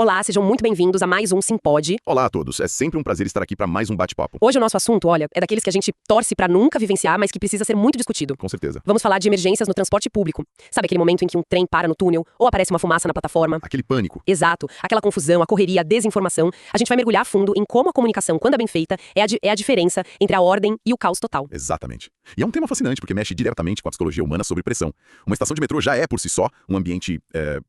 Olá, sejam muito bem-vindos a mais um Simpod. Olá a todos, é sempre um prazer estar aqui para mais um bate-papo. Hoje o nosso assunto, olha, é daqueles que a gente torce pra nunca vivenciar, mas que precisa ser muito discutido. Com certeza. Vamos falar de emergências no transporte público. Sabe aquele momento em que um trem para no túnel ou aparece uma fumaça na plataforma? Aquele pânico. Exato. Aquela confusão, a correria, a desinformação. A gente vai mergulhar a fundo em como a comunicação, quando é bem feita, é a diferença entre a ordem e o caos total. Exatamente. E é um tema fascinante porque mexe diretamente com a psicologia humana sobre pressão. Uma estação de metrô já é, por si só, um ambiente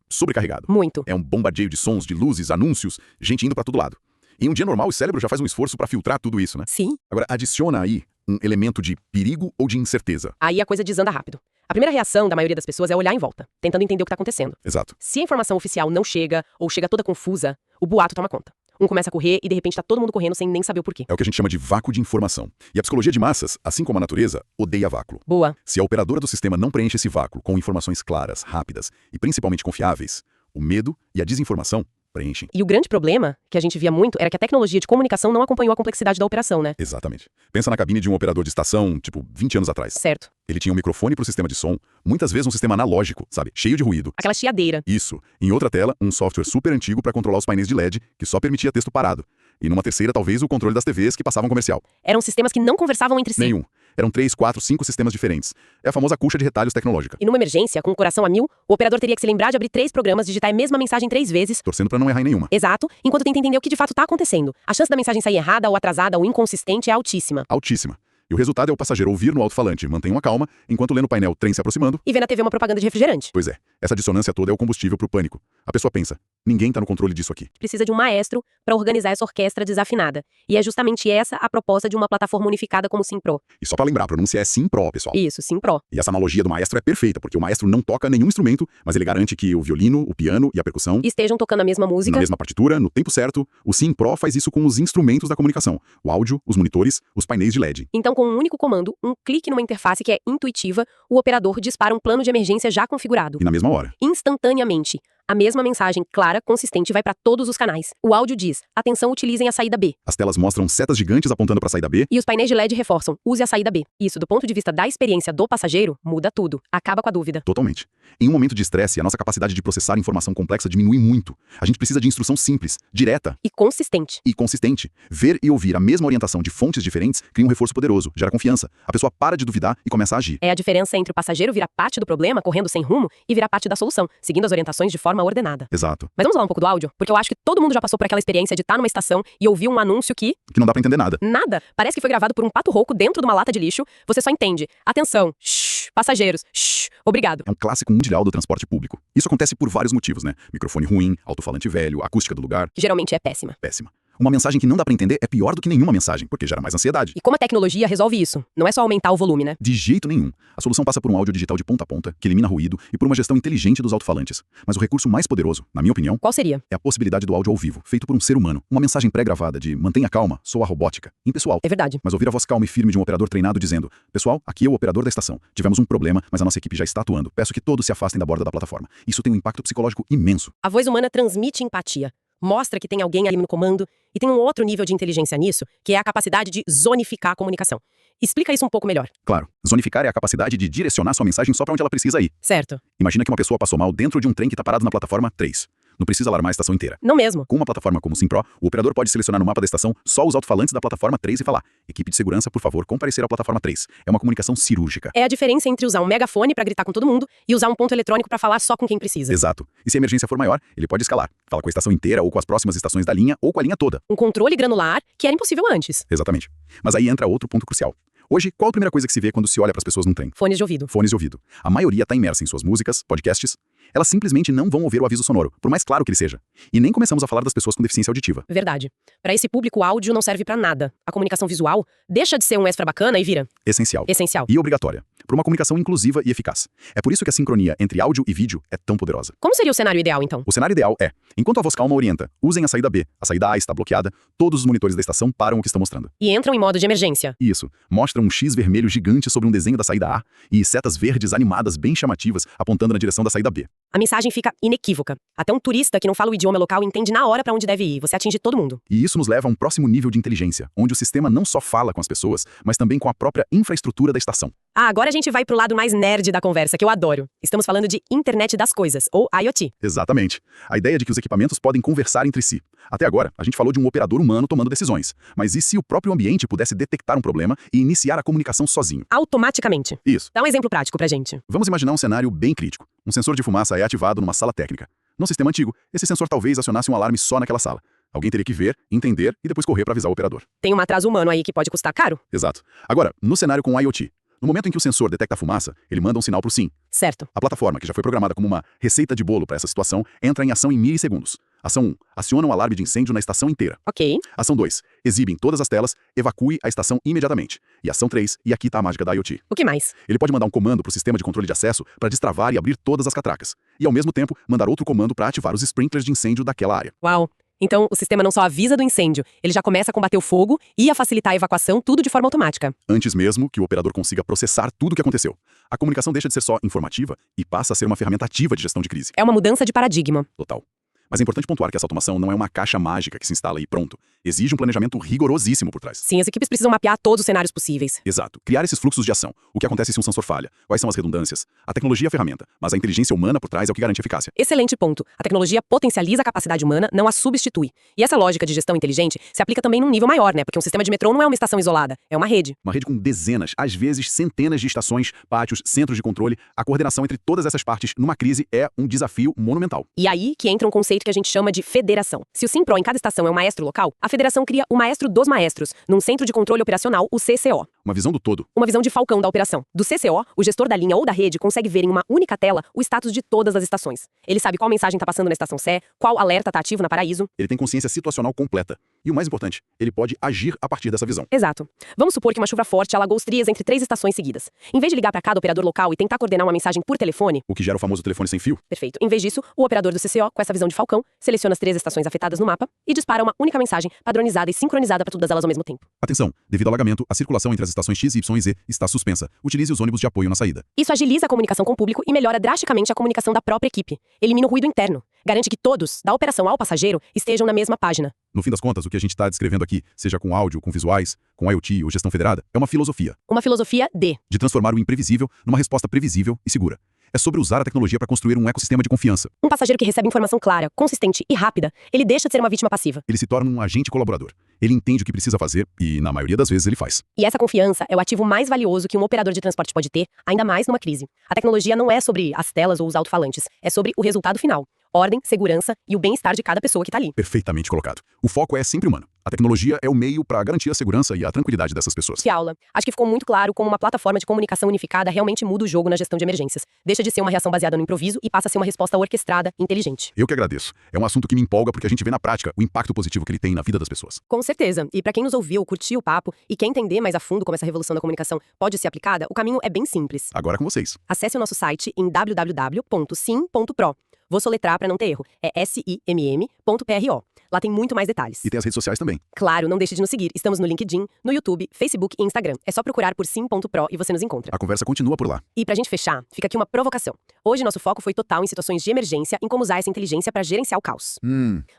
sobrecarregado. Muito. É um bombardeio de sons, de luzes, anúncios, gente indo para todo lado. Em um dia normal, o cérebro já faz um esforço para filtrar tudo isso, né? Sim. Agora, adiciona aí um elemento de perigo ou de incerteza. Aí a coisa desanda rápido. A primeira reação da maioria das pessoas é olhar em volta, tentando entender o que tá acontecendo. Exato. Se a informação oficial não chega, ou chega toda confusa, o boato toma conta. Um começa a correr e de repente tá todo mundo correndo sem nem saber o porquê. É o que a gente chama de vácuo de informação. E a psicologia de massas, assim como a natureza, odeia vácuo. Boa. Se a operadora do sistema não preenche esse vácuo com informações claras, rápidas e principalmente confiáveis, o medo e a desinformação preenchem. E o grande problema, que a gente via muito, era que a tecnologia de comunicação não acompanhou a complexidade da operação, né? Exatamente. Pensa na cabine de um operador de estação, tipo, 20 anos atrás. Certo. Ele tinha um microfone pro sistema de som, muitas vezes um sistema analógico, sabe? Cheio de ruído. Aquela chiadeira. Isso. Em outra tela, um software super antigo para controlar os painéis de LED, que só permitia texto parado. E numa terceira, talvez, o controle das TVs que passavam comercial. Eram sistemas que não conversavam entre si. Nenhum. Eram 3, 4, 5 sistemas diferentes. É a famosa cuxa de retalhos tecnológica. E numa emergência, com o coração a 1000, o operador teria que se lembrar de abrir 3 programas, digitar a mesma mensagem 3 vezes. Torcendo para não errar em nenhuma. Exato, enquanto tenta entender o que de fato tá acontecendo. A chance da mensagem sair errada ou atrasada ou inconsistente é altíssima. Altíssima. E o resultado é o passageiro ouvir no alto-falante, mantenha a calma, enquanto lê no painel trem se aproximando. E vê na TV uma propaganda de refrigerante. Pois é, essa dissonância toda é o combustível pro pânico. A pessoa pensa, ninguém tá no controle disso aqui. Precisa de um maestro para organizar essa orquestra desafinada. E é justamente essa a proposta de uma plataforma unificada como o Simpro. E só pra lembrar, a pronúncia é Simpro, pessoal. Isso, Simpro. E essa analogia do maestro é perfeita, porque o maestro não toca nenhum instrumento, mas ele garante que o violino, o piano e a percussão Estejam tocando a mesma música. na mesma partitura, no tempo certo. O Simpro faz isso com os instrumentos da comunicação. O áudio, os monitores, os painéis de LED. Então, com um único comando, um clique numa interface que é intuitiva, o operador dispara um plano de emergência já configurado. E na mesma hora. Instantaneamente. A mesma mensagem clara, consistente, vai para todos os canais. O áudio diz: atenção, utilizem a saída B. As telas mostram setas gigantes apontando para a saída B. E os painéis de LED reforçam: use a saída B. Isso, do ponto de vista da experiência do passageiro, muda tudo. Acaba com a dúvida. Totalmente. Em um momento de estresse, a nossa capacidade de processar informação complexa diminui muito. A gente precisa de instrução simples, direta E consistente. e consistente. Ver e ouvir a mesma orientação de fontes diferentes cria um reforço poderoso, gera confiança. A pessoa para de duvidar e começa a agir. É a diferença entre o passageiro virar parte do problema, correndo sem rumo, e virar parte da solução, seguindo as orientações de forma ordenada. Exato. Mas vamos lá um pouco do áudio? Porque eu acho que todo mundo já passou por aquela experiência de estar numa estação e ouvir um anúncio que... Que não dá pra entender nada. Nada. Parece que foi gravado por um pato rouco dentro de uma lata de lixo. Você só entende. Atenção. Shhh. Passageiros. Shhh. Obrigado. É um clássico mundial do transporte público. Isso acontece por vários motivos, né? Microfone ruim, alto-falante velho, acústica do lugar, Que geralmente é péssima. péssima. Uma mensagem que não dá pra entender é pior do que nenhuma mensagem, porque gera mais ansiedade. E como a tecnologia resolve isso? Não é só aumentar o volume, né? De jeito nenhum. A solução passa por um áudio digital de ponta a ponta, que elimina ruído, e por uma gestão inteligente dos alto-falantes. Mas o recurso mais poderoso, na minha opinião, Qual seria? é a possibilidade do áudio ao vivo, feito por um ser humano. Uma mensagem pré-gravada de mantenha calma, soa robótica, impessoal. É verdade. Mas ouvir a voz calma e firme de um operador treinado dizendo: pessoal, aqui é o operador da estação. Tivemos um problema, mas a nossa equipe já está atuando. Peço que todos se afastem da borda da plataforma. Isso tem um impacto psicológico imenso. A voz humana transmite empatia. Mostra que tem alguém ali no comando. E tem um outro nível de inteligência nisso, que é a capacidade de zonificar a comunicação. Explica isso um pouco melhor. Claro, zonificar é a capacidade de direcionar sua mensagem só para onde ela precisa ir. Certo. Imagina que uma pessoa passou mal dentro de um trem que está parado na plataforma 3. Não precisa alarmar a estação inteira. Não mesmo. Com uma plataforma como o Simpro, o operador pode selecionar no mapa da estação só os alto-falantes da plataforma 3 e falar: equipe de segurança, por favor, comparecer à plataforma 3. É uma comunicação cirúrgica. É a diferença entre usar um megafone pra gritar com todo mundo e usar um ponto eletrônico pra falar só com quem precisa. Exato. E se a emergência for maior, ele pode escalar. Fala com a estação inteira ou com as próximas estações da linha ou com a linha toda. Um controle granular que era impossível antes. Exatamente. Mas aí entra outro ponto crucial. Hoje, qual a primeira coisa que se vê quando se olha para as pessoas num trem? Fones de ouvido. Fones de ouvido. A maioria está imersa em suas músicas, podcasts. Elas simplesmente não vão ouvir o aviso sonoro, por mais claro que ele seja. E nem começamos a falar das pessoas com deficiência auditiva. Verdade. Pra esse público, o áudio não serve pra nada. A comunicação visual deixa de ser um extra bacana e vira Essencial. essencial. E obrigatória. Para uma comunicação inclusiva e eficaz. É por isso que a sincronia entre áudio e vídeo é tão poderosa. Como seria o cenário ideal, então? O cenário ideal é, enquanto a voz calma orienta, usem a saída B, a saída A está bloqueada, todos os monitores da estação param o que estão mostrando. E entram em modo de emergência. Isso, mostra um X vermelho gigante sobre um desenho da saída A e setas verdes animadas bem chamativas apontando na direção da saída B. A mensagem fica inequívoca. Até um turista que não fala o idioma local entende na hora pra onde deve ir. Você atinge todo mundo. E isso nos leva a um próximo nível de inteligência, onde o sistema não só fala com as pessoas, mas também com a própria infraestrutura da estação. Agora a gente vai pro lado mais nerd da conversa, que eu adoro. Estamos falando de Internet das Coisas, ou IoT. Exatamente. A ideia de que os equipamentos podem conversar entre si. Até agora, a gente falou de um operador humano tomando decisões. Mas e se o próprio ambiente pudesse detectar um problema e iniciar a comunicação sozinho? Automaticamente. Isso. Dá um exemplo prático pra gente. Vamos imaginar um cenário bem crítico. Um sensor de fumaça é ativado numa sala técnica. Num sistema antigo, esse sensor talvez acionasse um alarme só naquela sala. Alguém teria que ver, entender e depois correr para avisar o operador. Tem um atraso humano aí que pode custar caro? Exato. Agora, no cenário com o IoT. No momento em que o sensor detecta a fumaça, ele manda um sinal pro sim. Certo. A plataforma, que já foi programada como uma receita de bolo para essa situação, entra em ação em milissegundos. Ação 1. Aciona um alarme de incêndio na estação inteira. Ok. Ação 2. Exibe em todas as telas, evacue a estação imediatamente. E ação 3. E aqui tá a mágica da IoT. O que mais? Ele pode mandar um comando pro sistema de controle de acesso para destravar e abrir todas as catracas. E ao mesmo tempo, mandar outro comando para ativar os sprinklers de incêndio daquela área. Uau. Então, o sistema não só avisa do incêndio, ele já começa a combater o fogo e a facilitar a evacuação, tudo de forma automática. Antes mesmo que o operador consiga processar tudo o que aconteceu. A comunicação deixa de ser só informativa e passa a ser uma ferramenta ativa de gestão de crise. É uma mudança de paradigma. Total. Mas é importante pontuar que essa automação não é uma caixa mágica que se instala e pronto. Exige um planejamento rigorosíssimo por trás. Sim, as equipes precisam mapear todos os cenários possíveis. Exato. Criar esses fluxos de ação. O que acontece se um sensor falha? Quais são as redundâncias? A tecnologia é a ferramenta, mas a inteligência humana por trás é o que garante a eficácia. Excelente ponto. A tecnologia potencializa a capacidade humana, não a substitui. E essa lógica de gestão inteligente se aplica também num nível maior, né? Porque um sistema de metrô não é uma estação isolada, é uma rede. Uma rede com dezenas, às vezes centenas de estações, pátios, centros de controle. A coordenação entre todas essas partes numa crise é um desafio monumental. E aí que entra um conceito que a gente chama de federação. Se o Simpro em cada estação é um maestro local, a federação cria o maestro dos maestros, num centro de controle operacional, o CCO. Uma visão do todo. Uma visão de falcão da operação. Do CCO, o gestor da linha ou da rede consegue ver em uma única tela o status de todas as estações. Ele sabe qual mensagem está passando na estação Sé, qual alerta está ativo na Paraíso. Ele tem consciência situacional completa. E o mais importante, ele pode agir a partir dessa visão. Exato. Vamos supor que uma chuva forte alagou os trias entre 3 estações seguidas. Em vez de ligar para cada operador local e tentar coordenar uma mensagem por telefone... O que gera o famoso telefone sem fio. Perfeito. Em vez disso, o operador do CCO, com essa visão de falcão, seleciona as 3 estações afetadas no mapa e dispara uma única mensagem padronizada e sincronizada para todas elas ao mesmo tempo. Atenção, devido ao alagamento, a circulação entre as estações X, Y e Z está suspensa. Utilize os ônibus de apoio na saída. Isso agiliza a comunicação com o público e melhora drasticamente a comunicação da própria equipe. Elimina o ruído interno. Garante que todos, da operação ao passageiro, estejam na mesma página. No fim das contas, o que a gente está descrevendo aqui, seja com áudio, com visuais, com IoT ou gestão federada, é uma filosofia. Uma filosofia de transformar o imprevisível numa resposta previsível e segura. É sobre usar a tecnologia para construir um ecossistema de confiança. Um passageiro que recebe informação clara, consistente e rápida, ele deixa de ser uma vítima passiva. Ele se torna um agente colaborador. Ele entende o que precisa fazer e, na maioria das vezes, ele faz. E essa confiança é o ativo mais valioso que um operador de transporte pode ter, ainda mais numa crise. A tecnologia não é sobre as telas ou os alto-falantes, é sobre o resultado final. Ordem, segurança e o bem-estar de cada pessoa que está ali. Perfeitamente colocado. O foco é sempre humano. A tecnologia é o meio para garantir a segurança e a tranquilidade dessas pessoas. Que aula. Acho que ficou muito claro como uma plataforma de comunicação unificada realmente muda o jogo na gestão de emergências. Deixa de ser uma reação baseada no improviso e passa a ser uma resposta orquestrada e inteligente. Eu que agradeço. É um assunto que me empolga porque a gente vê na prática o impacto positivo que ele tem na vida das pessoas. Com certeza. E para quem nos ouviu, curtiu o papo e quer entender mais a fundo como essa revolução da comunicação pode ser aplicada, o caminho é bem simples. Agora é com vocês. Acesse o nosso site em www.sim.pro. Vou soletrar para não ter erro. É simm.pro. Lá tem muito mais detalhes. E tem as redes sociais também. Claro, não deixe de nos seguir. Estamos no LinkedIn, no YouTube, Facebook e Instagram. É só procurar por sim.pro e você nos encontra. A conversa continua por lá. E pra gente fechar, fica aqui uma provocação. Hoje nosso foco foi total em situações de emergência, em como usar essa inteligência para gerenciar o caos.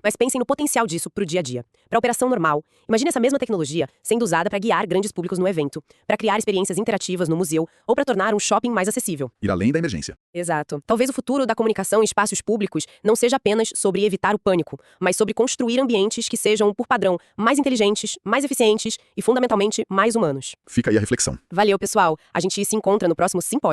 Mas pensem no potencial disso pro dia a dia. Pra operação normal, imagine essa mesma tecnologia sendo usada para guiar grandes públicos no evento, para criar experiências interativas no museu ou para tornar um shopping mais acessível. Ir além da emergência. Exato. Talvez o futuro da comunicação em espaços públicos não seja apenas sobre evitar o pânico, mas sobre construir ambientes que sejam, por padrão, mais inteligentes, mais eficientes e, fundamentalmente, mais humanos. Fica aí a reflexão. Valeu, pessoal. A gente se encontra no próximo Simpósio.